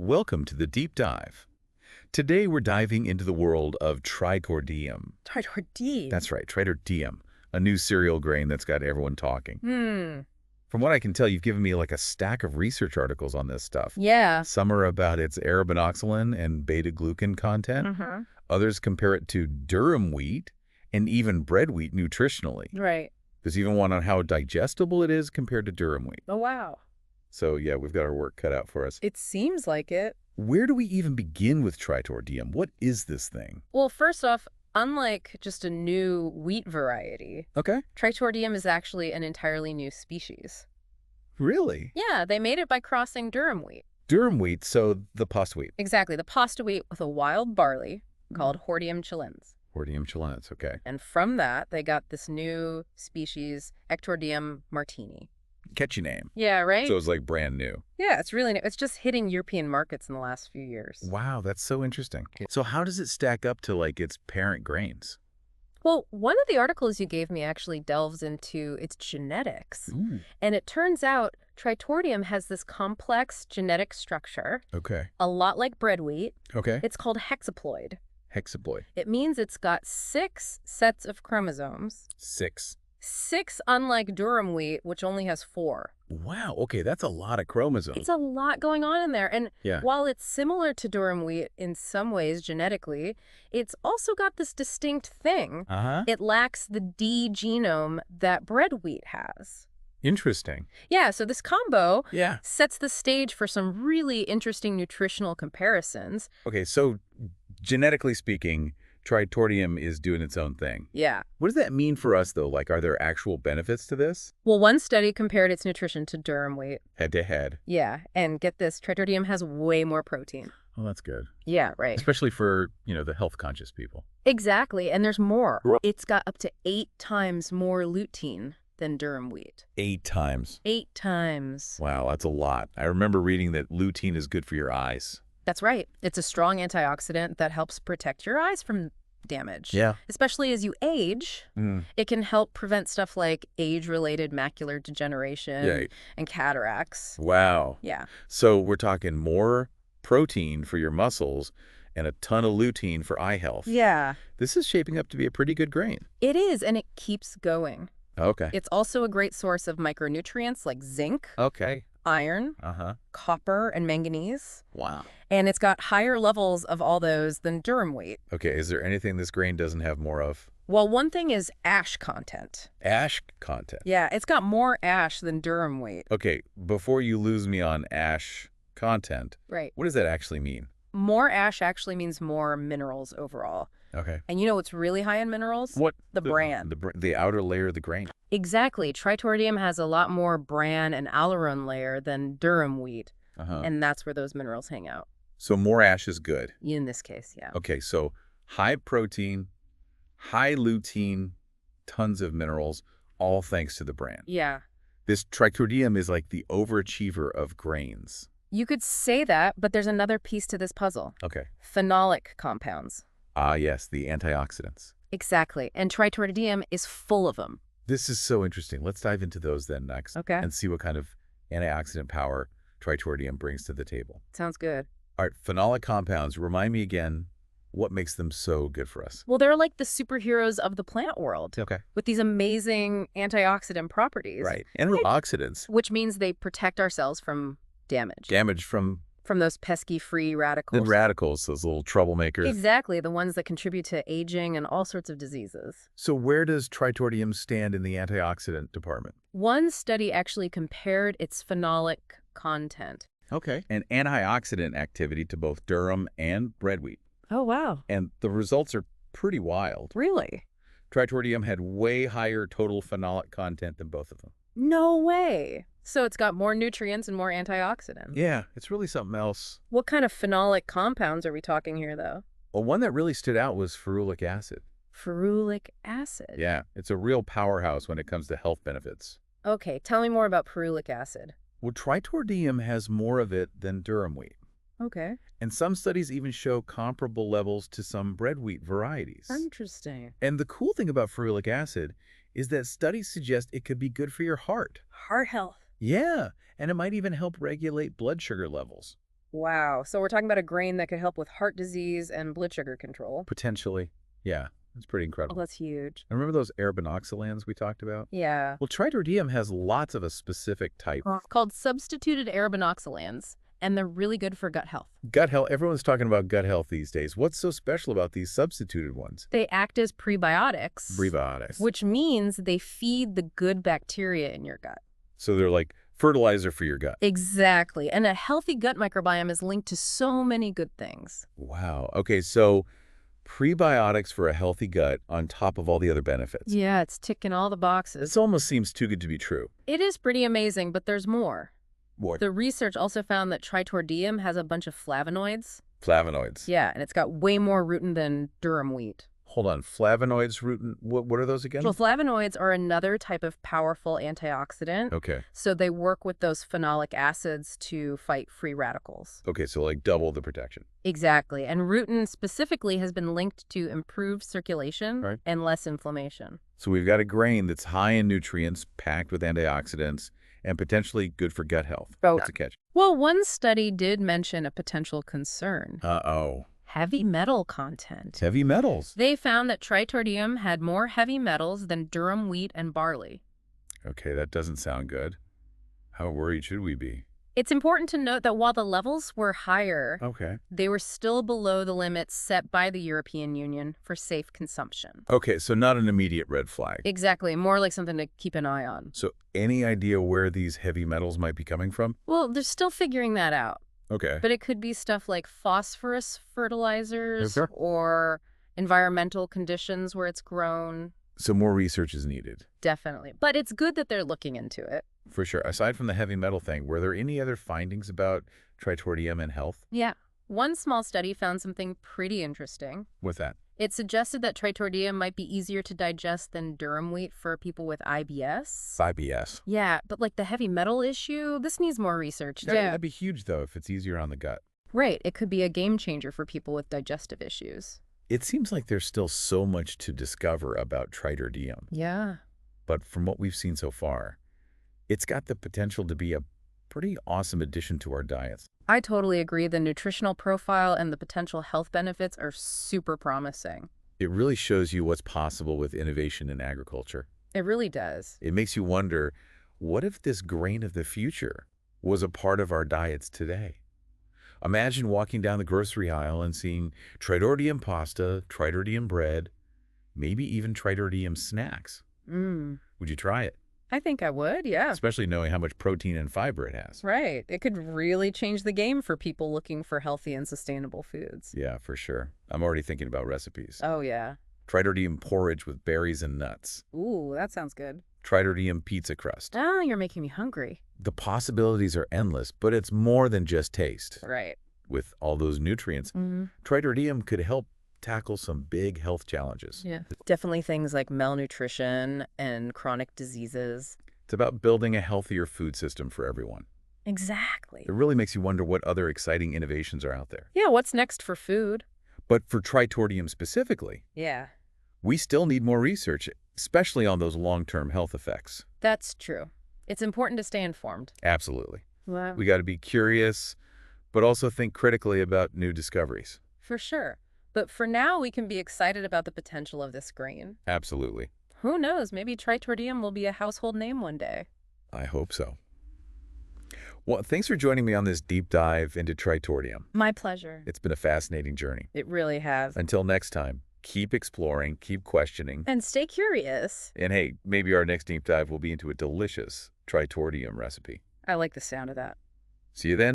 Welcome to the deep dive. Today we're diving into the world of Tritordeum. Tritordeum. That's right, Tritordeum, a new cereal grain that's got everyone talking. Hmm. From what I can tell, you've given me like a stack of research articles on this stuff. Yeah. Some are about its arabinoxolin and beta-glucan content. Mm-hmm. Others compare it to durum wheat and even bread wheat nutritionally. Right. There's even one on how digestible it is compared to durum wheat. Oh, wow. So yeah, we've got our work cut out for us. It seems like it. Where do we even begin with Tritordeum? What is this thing? Well, first off, unlike just a new wheat variety, Okay. Tritordeum is actually an entirely new species. Really? Yeah, they made it by crossing durum wheat. Durum wheat, so the pasta wheat. Exactly, the pasta wheat with a wild barley called Hordeum chilens. Hordeum chilensis, okay. And from that, they got this new species, Ectordeum martini. Catchy name. Yeah, right? So it's like brand new. Yeah, it's really new. It's just hitting European markets in the last few years. Wow, that's so interesting. So how does it stack up to like its parent grains? Well, one of the articles you gave me actually delves into its genetics. Ooh. And it turns out Tritordeum has this complex genetic structure, Okay. a lot like bread wheat. Okay. It's called hexaploid. Hexaploid. It means it's got 6 sets of chromosomes. 6. 6, unlike durum wheat, which only has 4. Wow, okay, that's a lot of chromosomes. It's a lot going on in there. And Yeah. while it's similar to durum wheat in some ways genetically, it's also got this distinct thing. Uh-huh. It lacks the D genome that bread wheat has. Interesting. Yeah, so this combo Yeah. sets the stage for some really interesting nutritional comparisons. Okay, so genetically speaking, Tritordeum is doing its own thing. Yeah. What does that mean for us, though? Like, are there actual benefits to this? Well, one study compared its nutrition to durum wheat. Head to head. Yeah, and get this, Tritordeum has way more protein. Oh, that's good. Yeah, right. Especially for, the health-conscious people. Exactly, and there's more. Right. It's got up to 8 times more lutein than durum wheat. 8 times. 8 times. Wow, that's a lot. I remember reading that lutein is good for your eyes. That's right. It's a strong antioxidant that helps protect your eyes from damage. Yeah. Especially as you age, it can help prevent stuff like age-related macular degeneration Yeah. and cataracts. Wow. Yeah. So we're talking more protein for your muscles and a ton of lutein for eye health. Yeah. This is shaping up to be a pretty good grain. It is, and it keeps going. Okay. It's also a great source of micronutrients like zinc, Okay. iron, Uh-huh. copper, and manganese. Wow. And it's got higher levels of all those than durum wheat. Okay, is there anything this grain doesn't have more of? Well, one thing is ash content. Ash content. Yeah, it's got more ash than durum wheat. Okay, before you lose me on ash content, Right. what does that actually mean? More ash actually means more minerals overall. Okay. And you know what's really high in minerals? What? The bran. The outer layer of the grain. Exactly. Tritordeum has a lot more bran and aleurone layer than durum wheat. Uh-huh. And that's where those minerals hang out. So more ash is good. In this case, yeah. Okay, so high protein, high lutein, tons of minerals, all thanks to the bran. Yeah. This Tritordeum is like the overachiever of grains. You could say that, but there's another piece to this puzzle. Okay. Phenolic compounds. Ah, yes, the antioxidants. Exactly. And Tritordeum is full of them. This is so interesting. Let's dive into those then next. Okay. And see what kind of antioxidant power Tritordeum brings to the table. Sounds good. All right, phenolic compounds, remind me again what makes them so good for us. Well, they're like the superheroes of the plant world Okay. with these amazing antioxidant properties. Right. Antioxidants. Which means they protect our cells from damage. Damage from From those pesky free the radicals. radicals, those little troublemakers. Exactly, the ones that contribute to aging and all sorts of diseases. So where does Tritordeum stand in the antioxidant department? One study actually compared its phenolic content. Okay. And antioxidant activity to both durum and bread wheat. Oh, wow. And the results are pretty wild. Really? Tritordeum had way higher total phenolic content than both of them. No way. So it's got more nutrients and more antioxidants. Yeah, it's really something else. What kind of phenolic compounds are we talking here, though? Well, one that really stood out was ferulic acid. Ferulic acid. Yeah, it's a real powerhouse when it comes to health benefits. Okay, tell me more about ferulic acid. Well, Tritordeum has more of it than durum wheat. Okay. And some studies even show comparable levels to some bread wheat varieties. Interesting. And the cool thing about ferulic acid is that studies suggest it could be good for your heart. Heart health. Yeah, and it might even help regulate blood sugar levels. Wow. So we're talking about a grain that could help with heart disease and blood sugar control. Potentially. Yeah, that's pretty Oh, incredible. that's huge. And remember those arabinoxolans we talked about? Yeah. Well, Tritordeum has lots of a specific type. It's called substituted arabinoxolans, and they're really good for gut health. Gut health, everyone's talking about gut health these days. What's so special about these substituted ones? They act as prebiotics, Prebiotics. which means they feed the good bacteria in your gut. So they're like fertilizer for your gut. Exactly. And a healthy gut microbiome is linked to so many good things. Wow. Okay, so prebiotics for a healthy gut on top of all the other benefits. Yeah, it's ticking all the boxes. This almost seems too good to be true. It is pretty amazing, but there's more. What? The research also found that Tritordeum has a bunch of flavonoids. Flavonoids. Yeah, and it's got way more rutin than durum wheat. Hold on. Flavonoids, rutin, what are those again? Well, flavonoids are another type of powerful antioxidant. Okay. So they work with those phenolic acids to fight free radicals. Okay, so like double the protection. Exactly. And rutin specifically has been linked to improved circulation Right. and less inflammation. So we've got a grain that's high in nutrients, packed with antioxidants, and potentially good for gut health. Oh. What's the catch? Well, one study did mention a potential concern. Uh-oh. Heavy metal content. Heavy metals. They found that Tritordeum had more heavy metals than durum wheat and barley. Okay, that doesn't sound good. How worried should we be? It's important to note that while the levels were higher, Okay. they were still below the limits set by the European Union for safe consumption. Okay, so not an immediate red flag. Exactly, more like something to keep an eye on. So any idea where these heavy metals might be coming from? Well, they're still figuring that out, Okay. but it could be stuff like phosphorus fertilizers Okay. or environmental conditions where it's grown. So more research is needed. Definitely. But it's good that they're looking into it. For sure. Aside from the heavy metal thing, were there any other findings about Tritordeum and health? Yeah. One small study found something pretty interesting. What's that? It suggested that Tritordeum might be easier to digest than durum wheat for people with IBS. IBS. Yeah, but like the heavy metal issue, this needs more research. That'd be huge, though, if it's easier on the gut. Right. It could be a game changer for people with digestive issues. It seems like there's still so much to discover about Tritordeum, Yeah. but from what we've seen so far, it's got the potential to be a pretty awesome addition to our diets. I totally agree. The nutritional profile and the potential health benefits are super promising. It really shows you what's possible with innovation in agriculture. It really does. It makes you wonder, what if this grain of the future was a part of our diets today? Imagine walking down the grocery aisle and seeing Tritordeum pasta, Tritordeum bread, maybe even Tritordeum snacks. Would you try it? I think I would, yeah. Especially knowing how much protein and fiber it has. Right. It could really change the game for people looking for healthy and sustainable foods. Yeah, for sure. I'm already thinking about recipes. Oh, yeah. Tritordeum porridge with berries and nuts. Ooh, that sounds good. Tritordeum pizza crust. Oh, you're making me hungry. The possibilities are endless, but it's more than just taste. Right. With all those nutrients, Tritordeum could help tackle some big health challenges. Yeah. Definitely things like malnutrition and chronic diseases. It's about building a healthier food system for everyone. Exactly. It really makes you wonder what other exciting innovations are out there. Yeah, what's next for food? But for Tritordeum specifically, Yeah, we still need more research, especially on those long-term health effects. that's true. It's important to stay informed. Absolutely. Wow. We got to be curious, but also think critically about new discoveries. For sure. But for now, we can be excited about the potential of this grain. Absolutely. Who knows? Maybe Tritordeum will be a household name one day. I hope so. Well, thanks for joining me on this deep dive into Tritordeum. My pleasure. It's been a fascinating journey. It really has. Until next time, keep exploring, keep questioning, And stay curious. and hey, maybe our next deep dive will be into a delicious Tritordeum recipe. I like the sound of that. See you then.